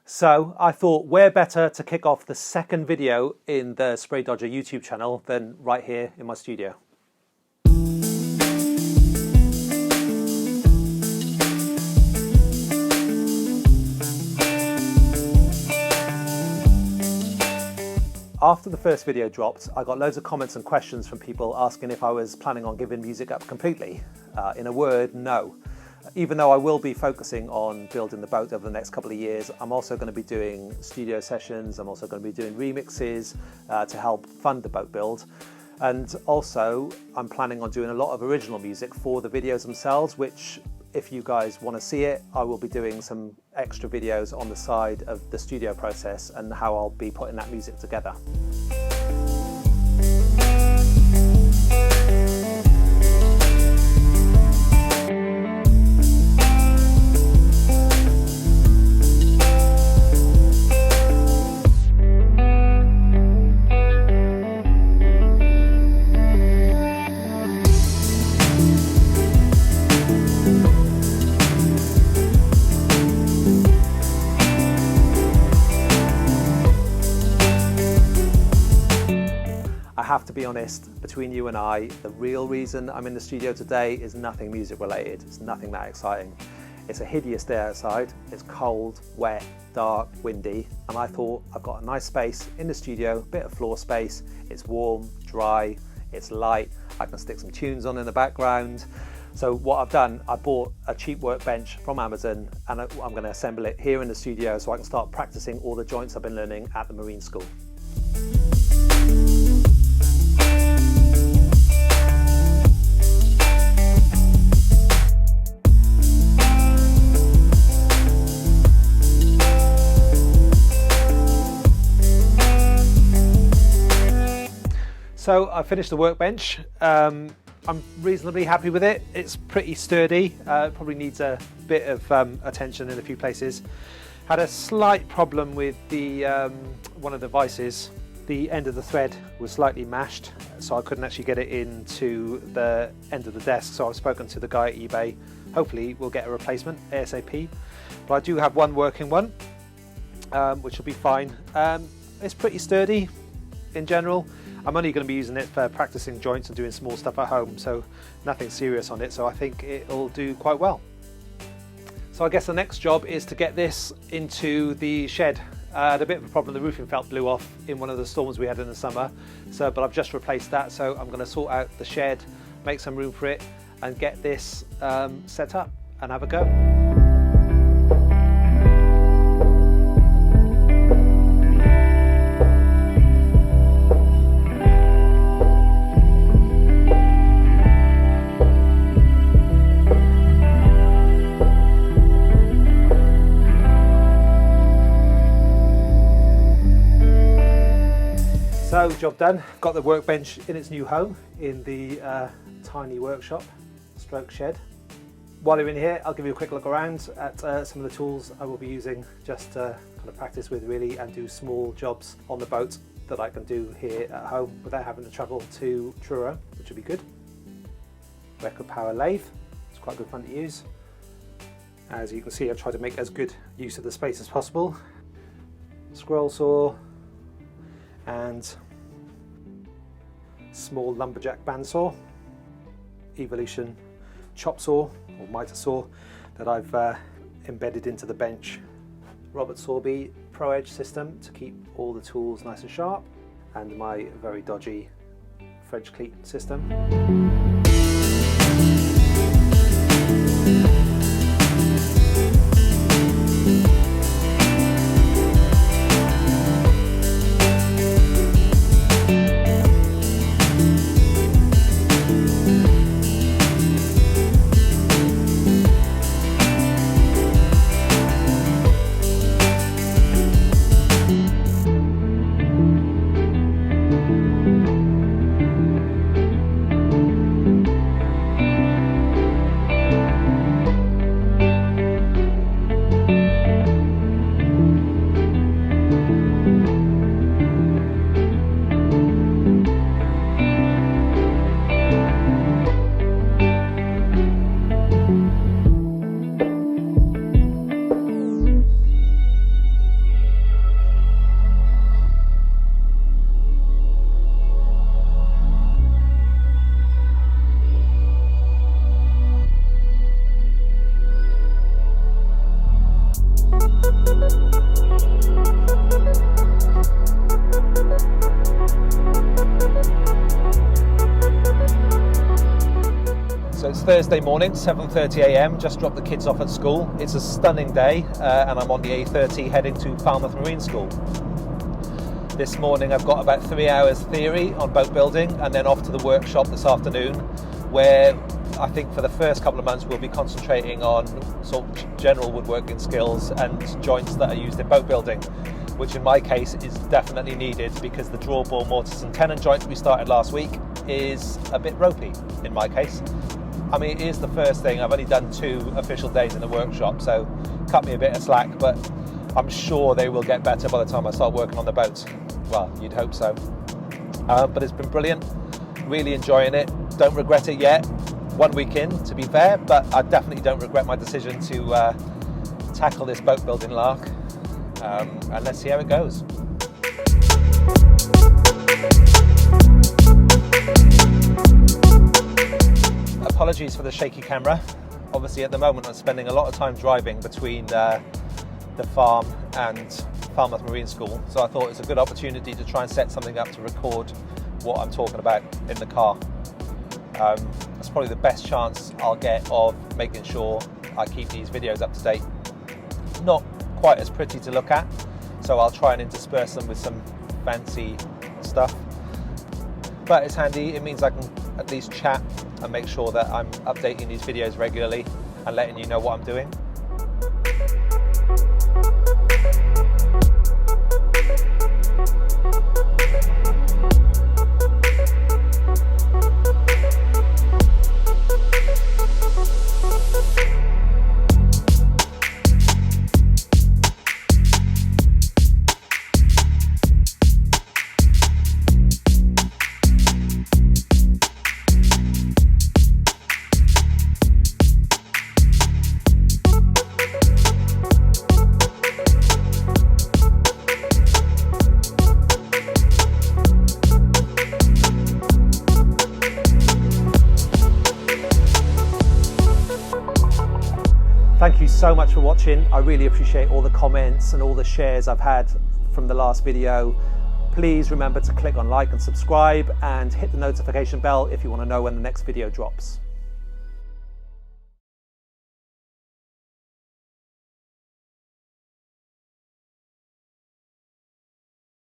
So I thought where better to kick off the second video in the Spray Dodger YouTube channel than right here in my studio. After the first video dropped, I got loads of comments and questions from people asking if I was planning on giving music up completely. In a word, no. Even though I will be focusing on building the boat over the next couple of years, I'm also going to be doing studio sessions, I'm also going to be doing remixes to help fund the boat build. And also, I'm planning on doing a lot of original music for the videos themselves, which, if you guys want to see it, I will be doing some extra videos on the side of the studio process and how I'll be putting that music together. I have to be honest, between you and I, the real reason I'm in the studio today is nothing music related. It's nothing that exciting. It's a hideous day outside. It's cold, wet, dark, windy, and I thought I've got a nice space in the studio, a bit of floor space. It's warm, dry, it's light. I can stick some tunes on in the background. So what I've done, I bought a cheap workbench from Amazon and I'm going to assemble it here in the studio so I can start practicing all the joints I've been learning at the Marine School. So I finished the workbench. I'm reasonably happy with it. It's pretty sturdy. Probably needs a bit of attention in a few places. Had a slight problem with the one of the vices. The end of the thread was slightly mashed, so I couldn't actually get it into the end of the desk. So I've spoken to the guy at eBay. Hopefully we'll get a replacement ASAP. But I do have one working one, which will be fine. It's pretty sturdy in general. I'm only going to be using it for practicing joints and doing small stuff at home, so nothing serious on it, so I think it'll do quite well. So I guess the next job is to get this into the shed. I had a bit of a problem, the roofing felt blew off in one of the storms we had in the summer, but I've just replaced that, so I'm going to sort out the shed, make some room for it, and get this set up and have a go. So, job done. Got the workbench in its new home in the tiny workshop stroke shed. While you're in here, I'll give you a quick look around at some of the tools I will be using just to kind of practice with really and do small jobs on the boat that I can do here at home without having to travel to Truro, which would be good. Record power lathe, it's quite good fun to use. As you can see, I've tried to make as good use of the space as possible. Scroll saw and small lumberjack bandsaw, Evolution chop saw or miter saw that I've embedded into the bench. Robert Sorby Pro Edge system to keep all the tools nice and sharp, and my very dodgy French cleat system. Thursday morning, 7:30 a.m. Just dropped the kids off at school. It's a stunning day, and I'm on the A30 heading to Falmouth Marine School. This morning I've got about 3 hours theory on boat building, and then off to the workshop this afternoon, where I think for the first couple of months we'll be concentrating on sort of general woodworking skills and joints that are used in boat building, which in my case is definitely needed because the drawball mortise and tenon joint we started last week is a bit ropey in my case. I mean, it is the first thing. I've only done 2 official days in the workshop, so cut me a bit of slack, but I'm sure they will get better by the time I start working on the boats. Well, you'd hope so. But it's been brilliant, really enjoying it. Don't regret it yet. 1 week in, to be fair, but I definitely don't regret my decision to tackle this boat building lark. And let's see how it goes. Apologies for the shaky camera. Obviously at the moment I'm spending a lot of time driving between the farm and Falmouth Marine School, so I thought it's a good opportunity to try and set something up to record what I'm talking about in the car. That's probably the best chance I'll get of making sure I keep these videos up to date. Not quite as pretty to look at, so I'll try and intersperse them with some fancy stuff, but it's handy. It means I can at least chat and make sure that I'm updating these videos regularly and letting you know what I'm doing. Thank you so much for watching. I really appreciate all the comments and all the shares I've had from the last video. Please remember to click on like and subscribe and hit the notification bell if you want to know when the next video drops.